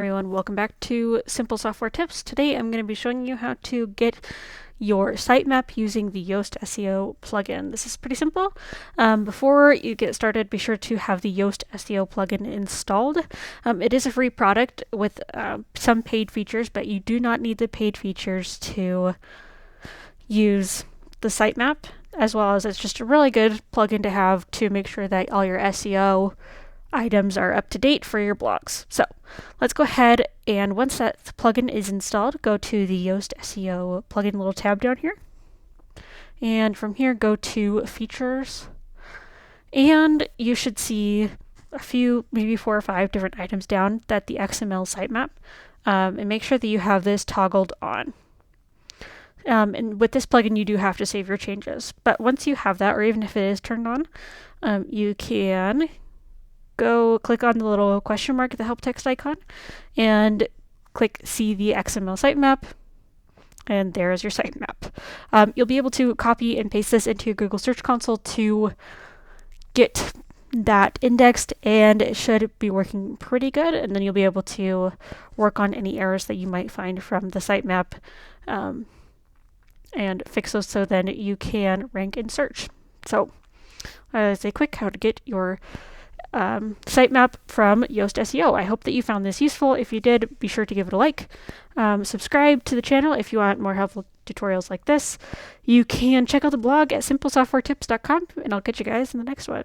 Everyone, welcome back to Simple Software Tips. Today I'm going to be showing you how to get your sitemap using the Yoast SEO plugin. This is pretty simple. Before you get started, be sure to have the Yoast SEO plugin installed. It is a free product with some paid features, but you do not need the paid features to use the sitemap, as well as it's just a really good plugin to have to make sure that all your SEO items are up to date for your blogs. So let's go ahead, and once that plugin is installed, go to the Yoast SEO plugin little tab down here. And from here, go to features. And you should see a few, maybe 4 or 5 different items down that the XML sitemap. And make sure that you have this toggled on. And with this plugin, you do have to save your changes. But once you have that, or even if it is turned on, you can go click on the little question mark at the help text icon and click see the XML sitemap, and there is your sitemap. You'll be able to copy and paste this into your Google Search Console to get that indexed, and it should be working pretty good, and then you'll be able to work on any errors that you might find from the sitemap and fix those so then you can rank in search. So as a quick how to get your sitemap from Yoast SEO. I hope that you found this useful. If you did, be sure to give it a like. Subscribe to the channel if you want more helpful tutorials like this. You can check out the blog at simplesoftwaretips.com, and I'll catch you guys in the next one.